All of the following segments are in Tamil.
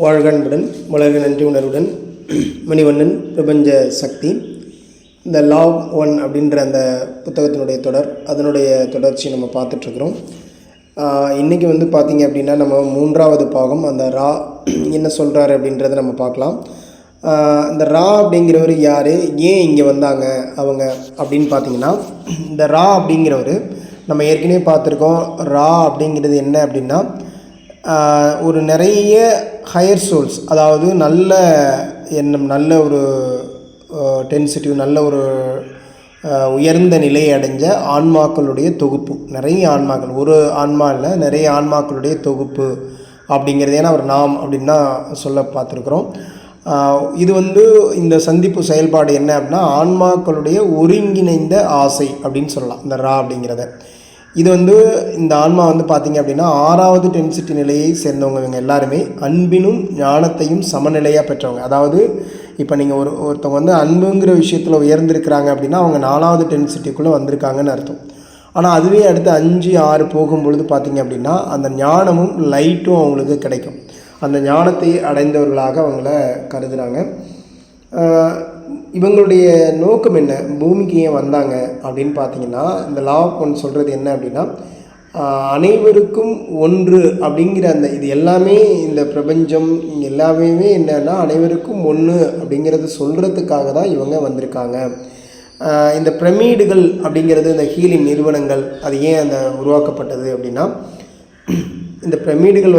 வாழ்கன்புடன் வளர்க நன்றி உணர்வுடன் மணிவண்ணன் பிரபஞ்ச சக்தி. இந்த லாவ் ஒன் அப்படின்ற அந்த புத்தகத்தினுடைய அதனுடைய தொடர்ச்சி நம்ம பார்த்துட்ருக்குறோம். இன்றைக்கி பார்த்திங்க அப்படின்னா நம்ம 3வது பாகம் அந்த ரா என்ன சொல்கிறாரு அப்படின்றத நம்ம பார்க்கலாம். இந்த ரா அப்படிங்கிறவர் யார், ஏன் இங்கே வந்தாங்க அவங்க அப்படின்னு பார்த்திங்கன்னா, இந்த ரா அப்படிங்கிறவர் நம்ம ஏற்கனவே பார்த்துருக்கோம். ரா அப்படிங்கிறது என்ன அப்படின்னா, ஒரு நிறைய ஹையர் சோல்ஸ், அதாவது நல்ல எண்ணம், நல்ல ஒரு டென்சிட்டிவ், நல்ல ஒரு உயர்ந்த நிலையை அடைஞ்ச ஆன்மாக்களுடைய தொகுப்பு. நிறைய ஆன்மாக்கள், ஒரு ஆன்மா இல்லை, நிறைய ஆன்மாக்களுடைய தொகுப்பு அப்படிங்கிறது. ஏன்னா அவர் நாம் அப்படின்னு தான் சொல்ல பார்த்துருக்குறோம். இது இந்த சந்திப்பு செயல்பாடு என்ன அப்படின்னா, ஆன்மாக்களுடைய ஒருங்கிணைந்த ஆசை அப்படின்னு சொல்லலாம் இந்த ரா அப்படிங்கிறத. இது இந்த ஆன்மா பார்த்திங்க அப்படின்னா 6வது டென்சிட்டி நிலையை சேர்ந்தவங்க. இவங்க எல்லாருமே அன்பினும் ஞானத்தையும் சமநிலையாக பெற்றவங்க. அதாவது இப்போ நீங்கள் ஒருத்தவங்க அன்புங்கிற விஷயத்தில் உயர்ந்திருக்கிறாங்க அப்படின்னா அவங்க 4வது டென்சிட்டிக்குள்ளே வந்திருக்காங்கன்னு அர்த்தம். ஆனால் அதுவே அடுத்து 5, 6 போகும்பொழுது பார்த்திங்க அப்படின்னா அந்த ஞானமும் லைட்டும் அவங்களுக்கு கிடைக்கும். அந்த ஞானத்தை அடைந்தவர்களாக அவங்கள கருதுகிறாங்க. இவங்களுடைய நோக்கம் என்ன, பூமிக்கு ஏன் வந்தாங்க அப்படின்னு பார்த்தீங்கன்னா, இந்த லா ஆஃப் ஒன் சொல்கிறது என்ன அப்படின்னா, அனைவருக்கும் ஒன்று அப்படிங்கிற அந்த இது எல்லாமே, இந்த பிரபஞ்சம் எல்லாமே என்னன்னா அனைவருக்கும் ஒன்று அப்படிங்கிறது சொல்கிறதுக்காக தான் இவங்க வந்திருக்காங்க. இந்த பிரமிடுகள் அப்படிங்கிறது, இந்த ஹீலிங் நிறுவனங்கள், அது ஏன் அந்த உருவாக்கப்பட்டது அப்படின்னா, இந்த பிரமிடுகள்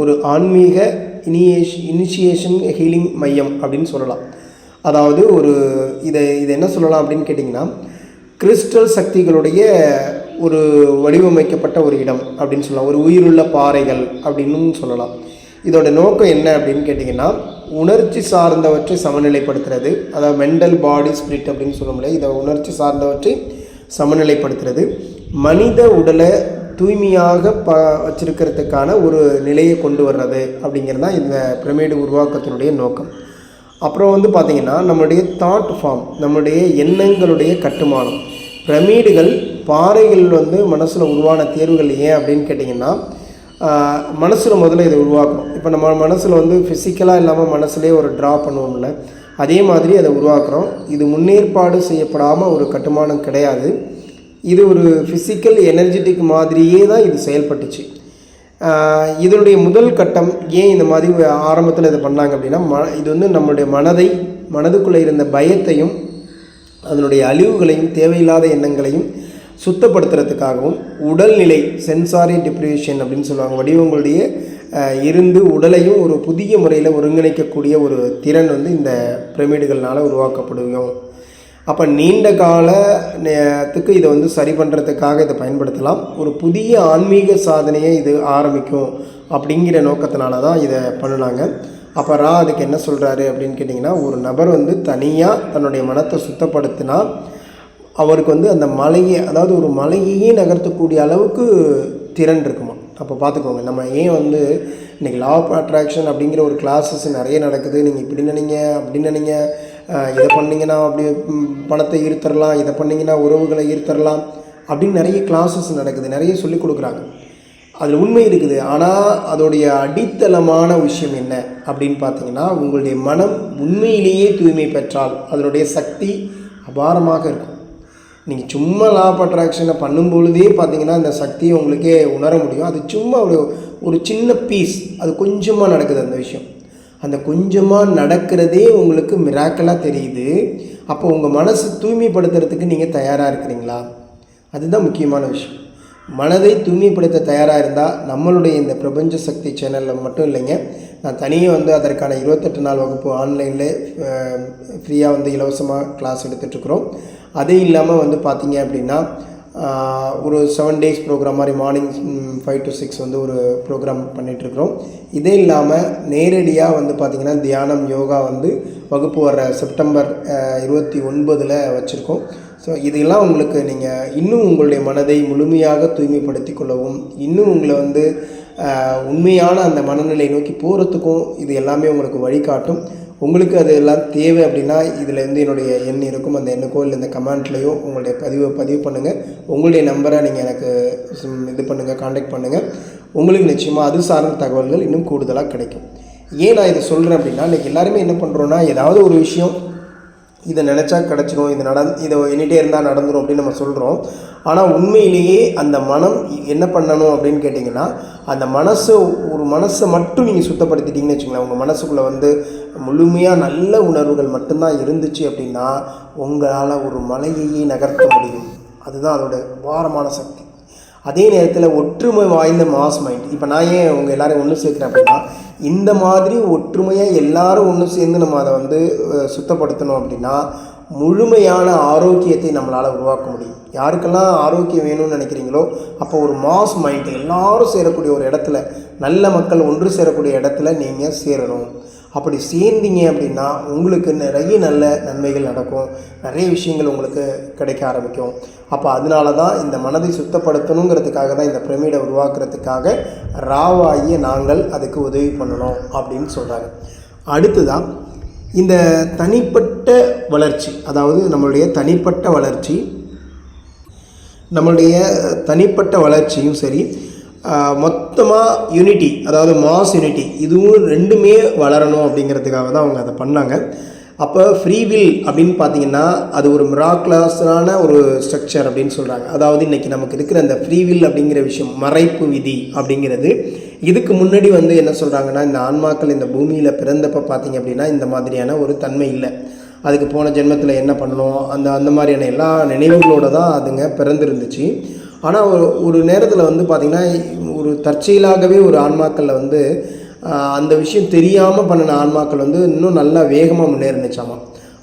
ஒரு ஆன்மீக இனிஷியேஷன் ஹீலிங் மையம் அப்படின்னு சொல்லலாம். அதாவது இதை என்ன சொல்லலாம் அப்படின்னு கேட்டிங்கன்னா, கிறிஸ்டல் சக்திகளுடைய ஒரு வடிவமைக்கப்பட்ட ஒரு இடம் அப்படின்னு சொல்லலாம். ஒரு உயிருள்ள பாறைகள் அப்படின்னு சொல்லலாம். இதோட நோக்கம் என்ன அப்படின்னு கேட்டிங்கன்னா, உணர்ச்சி சார்ந்தவற்றை சமநிலைப்படுத்துறது. அதாவது மெண்டல், பாடி, ஸ்பிரிட் அப்படின்னு சொல்ல முடியாது. இதை உணர்ச்சி சார்ந்தவற்றை சமநிலைப்படுத்துறது, மனித உடலை தூய்மையாக வச்சிருக்கிறதுக்கான ஒரு நிலையை கொண்டு வர்றது அப்படிங்கிறது தான் இந்த பிரமிடு உருவாக்கத்தினுடைய நோக்கம். அப்புறம் பார்த்திங்கன்னா, நம்மளுடைய தாட் ஃபார்ம், நம்மளுடைய எண்ணங்களுடைய கட்டுமானம். பிரமிடுகள், பாறைகள் மனசில் உருவான தேர்வுகள் ஏன் அப்படின்னு கேட்டிங்கன்னா, மனசில் முதல்ல இதை உருவாக்கணும். இப்போ நம்ம மனசில் ஃபிசிக்கலாக இல்லாமல் மனசுலேயே ஒரு ட்ரா பண்ணுவோம்ல, அதே மாதிரி அதை உருவாக்குறோம். இது முன்னேற்பாடு செய்யப்படாமல் ஒரு கட்டுமானம் கிடையாது. இது ஒரு ஃபிசிக்கல் எனர்ஜெட்டிக் மாதிரியே தான் இது செயல்பட்டுச்சு. இதனுடைய முதல் கட்டம் ஏன் இந்த மாதிரி ஆரம்பத்தில் இதை பண்ணாங்க அப்படின்னா, இது நம்மளுடைய மனதுக்குள்ளே இருந்த பயத்தையும் அதனுடைய அழிவுகளையும் தேவையில்லாத எண்ணங்களையும் சுத்தப்படுத்துறதுக்காகவும், உடல்நிலை சென்சாரி டிப்ரிவேஷன் அப்படின்னு சொல்லுவாங்க, வடிவங்களுடைய இருந்து உடலையும் ஒரு புதிய முறையில் ஒருங்கிணைக்கக்கூடிய ஒரு திறன் இந்த பிரமிடுகள்னால் உருவாக்கப்படுவோம். அப்போ நீண்ட காலத்துக்கு இதை சரி பண்ணுறதுக்காக இதை பயன்படுத்தலாம். ஒரு புதிய ஆன்மீக சாதனையை இது ஆரம்பிக்கும் அப்படிங்கிற நோக்கத்தினால தான் இதை பண்ணினாங்க. அப்போ அதுக்கு என்ன சொல்கிறாரு அப்படின்னு கேட்டிங்கன்னா, ஒரு நபர் தனியாக தன்னுடைய மனத்தை சுத்தப்படுத்தினா அவருக்கு அந்த மலையை, அதாவது ஒரு மலையையே நகர்த்தக்கூடிய அளவுக்கு திறன் இருக்குமா. அப்போ பார்த்துக்கோங்க, நம்ம ஏன் இன்றைக்கி லா ஆஃப் அட்ராக்ஷன் அப்படிங்கிற ஒரு கிளாஸஸ் நிறைய நடக்குது. நீங்கள் இப்படி நினைங்க, அப்படி நினைங்க, இதை பண்ணிங்கன்னா அப்படி பணத்தை ஈர்த்தரலாம், இதை பண்ணிங்கன்னா உறவுகளை ஈர்த்தரலாம் அப்படின்னு நிறைய கிளாஸஸ் நடக்குது, நிறைய சொல்லிக் கொடுக்குறாங்க. அதில் உண்மை இருக்குது. ஆனால் அதோடைய அடித்தளமான விஷயம் என்ன அப்படின்னு பார்த்தீங்கன்னா, உங்களுடைய மனம் உண்மையிலேயே தூய்மை பெற்றால் அதனுடைய சக்தி அபாரமாக இருக்கும். நீங்கள் சும்மா லா ஆஃப் அட்ராக்ஷனை பண்ணும்பொழுதே பார்த்தீங்கன்னா அந்த சக்தியை உங்களுக்கே உணர முடியும். அது சும்மா ஒரு சின்ன பீஸ், அது கொஞ்சமாக நடக்குது. அந்த விஷயம் அந்த கொஞ்சமாக நடக்கிறதே உங்களுக்கு மிராக்கலாக தெரியுது. அப்போ உங்கள் மனசு தூய்மைப்படுத்துறதுக்கு நீங்கள் தயாராக இருக்கிறீங்களா? அதுதான் முக்கியமான விஷயம். மனதை தூய்மைப்படுத்த தயாராக இருந்தால் நம்மளுடைய இந்த பிரபஞ்ச சக்தி சேனலில் மட்டும் இல்லைங்க, நான் தனியாக அதற்கான 28 நாள் வகுப்பு ஆன்லைனில் ஃப்ரீயாக இலவசமாக கிளாஸ் எடுத்துகிட்ருக்குறோம். அதே இல்லாமல் பார்த்திங்க அப்படின்னா ஒரு 7 days ப்ரோக்ராம் மாதிரி மார்னிங் 5 to 6 ஒரு ப்ரோக்ராம் பண்ணிகிட்ருக்குறோம். இதே இல்லாமல் நேரடியாக பார்த்திங்கன்னா தியானம், யோகா வகுப்பு வர செப்டம்பர் 29 வச்சுருக்கோம். ஸோ இதெல்லாம் உங்களுக்கு நீங்கள் இன்னும் உங்களுடைய மனதை முழுமையாக தூய்மைப்படுத்தி கொள்ளவும், இன்னும் உங்களை உண்மையான அந்த மனநிலை நோக்கி போகிறதுக்கும் இது எல்லாமே உங்களுக்கு வழிகாட்டும். உங்களுக்கு அது எல்லாம் தேவை அப்படின்னா இதில் என்னுடைய எண் இருக்கும். அந்த எண்ணுக்கோ இல்லை இந்த கமெண்ட்லேயோ உங்களுடைய பதிவு பண்ணுங்கள். உங்களுடைய நம்பரை நீங்கள் எனக்கு இது பண்ணுங்கள், காண்டாக்ட் பண்ணுங்கள். உங்களுக்கு நிச்சயமாக அது சார்ந்த தகவல்கள் இன்னும் கூடுதலாக கிடைக்கும். ஏன் நான் இதை சொல்கிறேன் அப்படின்னா, இன்றைக்கி எல்லாருமே என்ன பண்ணுறோன்னா, ஏதாவது ஒரு விஷயம் இதை நினச்சா கிடச்சிரும், இதை எண்ணிகிட்டே இருந்தால் நடந்துடும் அப்படின்னு நம்ம சொல்கிறோம். ஆனால் உண்மையிலேயே அந்த மனம் என்ன பண்ணணும் அப்படின்னு கேட்டிங்கன்னா, அந்த மனசை மட்டும் நீங்கள் சுத்தப்படுத்திட்டீங்கன்னு வச்சுங்களேன், உங்கள் மனசுக்குள்ளே முழுமையாக நல்ல உணர்வுகள் மட்டும்தான் இருந்துச்சு அப்படின்னா உங்களால் ஒரு மலையையே நகர்த்த முடியும். அதுதான் அதோட பாரமான சக்தி. அதே நேரத்தில் ஒற்றுமை வாய்ந்த மாஸ் மைண்ட். இப்போ நான் ஏன் உங்கள் எல்லோரும் ஒன்று சேர்க்குறேன் அப்படின்னா, இந்த மாதிரி ஒற்றுமையாக எல்லாரும் ஒன்று சேர்ந்து நம்ம அதை சுத்தப்படுத்தணும் அப்படின்னா முழுமையான ஆரோக்கியத்தை நம்மளால் உருவாக்க முடியும். யாருக்கெல்லாம் ஆரோக்கியம் வேணும்னு நினைக்கிறீங்களோ அப்போ ஒரு மாஸ் மைண்ட் எல்லோரும் சேரக்கூடிய ஒரு இடத்துல, நல்ல மக்கள் ஒன்று சேரக்கூடிய இடத்துல நீங்கள் சேரணும். அப்படி சேர்ந்தீங்க அப்படின்னா உங்களுக்கு நிறைய நல்ல நன்மைகள் நடக்கும், நிறைய விஷயங்கள் உங்களுக்கு கிடைக்க ஆரம்பிக்கும். அப்போ அதனால தான் இந்த மனதை சுத்தப்படுத்தணுங்கிறதுக்காக தான் இந்த பிரமிடை உருவாக்குறதுக்காக ராவாகிய நாங்கள் அதுக்கு உதவி பண்ணணும் அப்படின்னு சொல்கிறாங்க. அடுத்துதான் இந்த தனிப்பட்ட வளர்ச்சி, அதாவது நம்மளுடைய தனிப்பட்ட வளர்ச்சியும் சரி, மொத்தமாக யூனிட்டி, அதாவது மாஸ் யூனிட்டி, இதுவும் ரெண்டுமே வளரணும் அப்படிங்கிறதுக்காக தான் அவங்க அதை பண்ணாங்க. அப்போ ஃப்ரீ வில் அப்படின்னு பார்த்தீங்கன்னா அது ஒரு மிராக்குலஸான ஒரு ஸ்ட்ரக்சர் அப்படின்னு சொல்கிறாங்க. அதாவது இன்றைக்கி நமக்கு இருக்கிற அந்த ஃப்ரீ வில் அப்படிங்கிற விஷயம், மறைப்பு விதி அப்படிங்கிறது, இதுக்கு முன்னாடி என்ன சொல்கிறாங்கன்னா, இந்த ஆன்மாக்கள் இந்த பூமியில் பிறந்தப்போ பார்த்திங்க அப்படின்னா இந்த மாதிரியான ஒரு தன்மை இல்லை. அதுக்கு போன ஜென்மத்தில் என்ன பண்ணணும் அந்த மாதிரியான எல்லா நினைவுகளோடு தான் அதுங்க பிறந்திருந்துச்சு. ஆனால் ஒரு நேரத்தில் பார்த்திங்கன்னா ஒரு தற்செயலாகவே ஒரு ஆன்மாக்களில் அந்த விஷயம் தெரியாமல் பண்ணின ஆன்மாக்கள் இன்னும் நல்லா வேகமாக முன்னேறினுச்சாமா.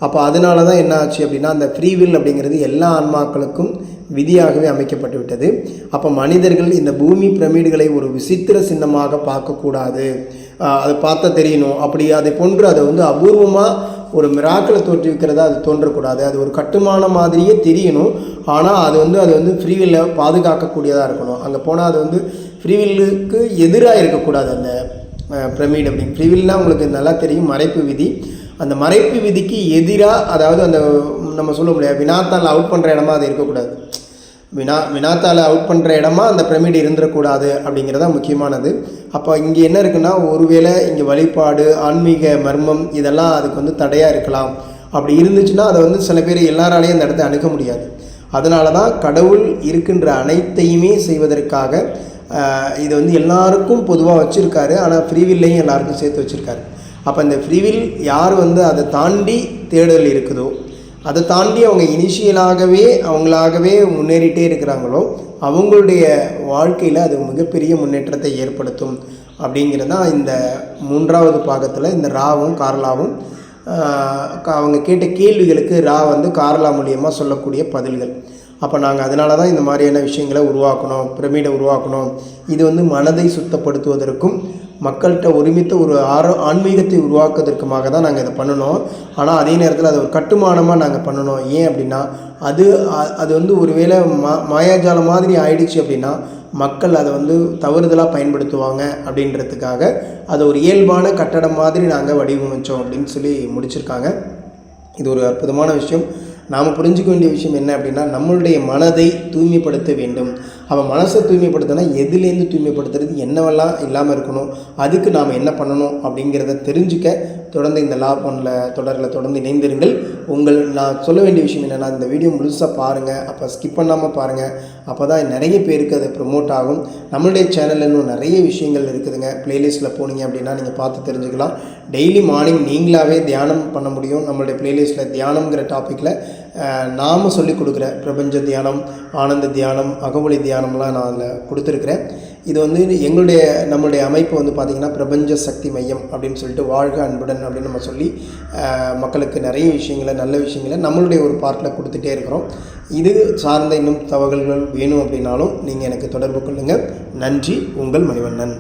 அப்போ அதனால தான் என்ன ஆச்சு அப்படின்னா, அந்த ஃப்ரீ வில் அப்படிங்கிறது எல்லா ஆன்மாக்களுக்கும் விதியாகவே அமைக்கப்பட்டு விட்டது. அப்போ மனிதர்கள் இந்த பூமி பிரமிடுகளை ஒரு விசித்திர சின்னமாக பார்க்கக்கூடாது, அதை பார்த்தா தெரியணும், அப்படி அதை போன்று அதை அபூர்வமாக ஒரு மிராக்களை தோற்றுவிக்கிறதா அது தோன்றக்கூடாது. அது ஒரு கட்டுமான மாதிரியே தெரியணும், ஆனால் அது ஃப்ரீவில்லை பாதுகாக்கக்கூடியதாக இருக்கணும். அங்கே போனால் அது ஃப்ரீவில்லுக்கு எதிராக இருக்கக்கூடாது. அந்த பிரமிட் அப்படிங்க ஃப்ரீவில்னால் உங்களுக்கு நல்லா தெரியும், மறைப்பு விதி. அந்த மறைப்பு விதிக்கு எதிராக, அதாவது அந்த நம்ம சொல்ல முடியாது வினாத்தால் அவுட் பண்ணுற இடமா அது இருக்கக்கூடாது. வினாத்தால் அவுட் பண்ணுற இடமா அந்த பிரமிட் இருந்துடக்கூடாது அப்படிங்கிறதா முக்கியமானது. அப்போ இங்கே என்ன இருக்குன்னா, ஒருவேளை இங்கே வழிபாடு, ஆன்மீக மர்மம் இதெல்லாம் அதுக்கு தடையாக இருக்கலாம். அப்படி இருந்துச்சுன்னா அதை சில பேர் எல்லாராலையும் அந்த இடத்த அணுக முடியாது. அதனால தான் கடவுள் இருக்கின்ற அனைத்தையுமே செய்வதற்காக இதை எல்லாருக்கும் பொதுவாக வச்சுருக்காரு. ஆனால் ஃப்ரீவில்லையும் எல்லாருக்கும் சேர்த்து வச்சுருக்காரு. அப்போ இந்த ஃப்ரீவில் யார் அதை தாண்டி தேடல் இருக்குதோ, அதை தாண்டி அவங்க இனிஷியலாகவே அவங்களாகவே முன்னேறிட்டே இருக்கிறாங்களோ அவங்களுடைய வாழ்க்கையில் அது மிகப்பெரிய முன்னேற்றத்தை ஏற்படுத்தும். அப்படிங்கிறது தான் இந்த 3வது பாகத்தில் இந்த ராவும் கார்லாவும் அவங்க கேட்ட கேள்விகளுக்கு ரா கார்லா மூலியமாக சொல்லக்கூடிய பதில்கள். அப்போ நாங்கள் அதனால தான் இந்த மாதிரியான விஷயங்களை உருவாக்கணும், பிரமிடை உருவாக்கணும். இது மனதை சுத்தப்படுத்துவதற்கும் மக்கள்கிட்ட ஒருமித்த ஒரு ஆன்மீகத்தை உருவாக்குவதற்குமாக தான் நாங்கள் இதை பண்ணணும். ஆனால் அதே நேரத்தில் அது ஒரு கட்டுமானமாக நாங்கள் பண்ணணும். ஏன் அப்படின்னா அது ஒருவேளை மாயாஜாலம் மாதிரி ஆயிடுச்சு அப்படின்னா மக்கள் அதை தவறுதலாக பயன்படுத்துவாங்க. அப்படின்றதுக்காக அதை ஒரு இயல்பான கட்டடம் மாதிரி நாங்கள் வடிவமைச்சோம் அப்படின்னு சொல்லி முடிச்சிருக்காங்க. இது ஒரு அற்புதமான விஷயம். நாம் புரிஞ்சிக்க வேண்டிய விஷயம் என்ன அப்படின்னா, நம்மளுடைய மனதை தூய்மைப்படுத்த வேண்டும். அவன் மனசை தூய்மைப்படுத்தினா எதுலேருந்து தூய்மைப்படுத்துறது, என்னவெல்லாம் இல்லாமல் இருக்கணும், அதுக்கு நாம் என்ன பண்ணணும் அப்படிங்கிறத தெரிஞ்சுக்க தொடர்ந்து இந்த தொடரில் தொடர்ந்து இணைந்திருங்கள். நான் சொல்ல வேண்டிய விஷயம் என்னென்னா, இந்த வீடியோ முழுசாக பாருங்கள், அப்போ ஸ்கிப் பண்ணாமல் பாருங்கள். அப்போ தான் நிறைய பேருக்கு அது ப்ரமோட் ஆகும். நம்மளுடைய சேனலில் இன்னும் நிறைய விஷயங்கள் இருக்குதுங்க. ப்ளேலிஸ்ட்டில் போனீங்க அப்படின்னா நீங்கள் பார்த்து தெரிஞ்சுக்கலாம். டெய்லி மார்னிங் நீங்களாகவே தியானம் பண்ண முடியும். நம்மளுடைய ப்ளேலிஸ்ட்டில் தியானம்ங்கிற டாப்பிக்கில் நாம் சொல்லிக் கொடுக்குற பிரபஞ்ச தியானம், ஆனந்த தியானம், அகவொளி தியானம்லாம் நான் அதில் கொடுத்துருக்குறேன். இது நம்மளுடைய அமைப்பு பார்த்திங்கன்னா பிரபஞ்ச சக்தி மையம் அப்படின்னு சொல்லிட்டு வாழ்க அன்புடன் அப்படின்னு நம்ம சொல்லி மக்களுக்கு நிறைய விஷயங்களை, நல்ல விஷயங்களை நம்மளுடைய ஒரு பார்ட்டில் கொடுத்துட்டே இருக்கிறோம். இது சார்ந்த இன்னும் தகவல்கள் வேணும் அப்படின்னாலும் நீங்கள் எனக்கு தொடர்பு கொள்ளுங்கள். நன்றி. உங்கள் மணிவண்ணன்.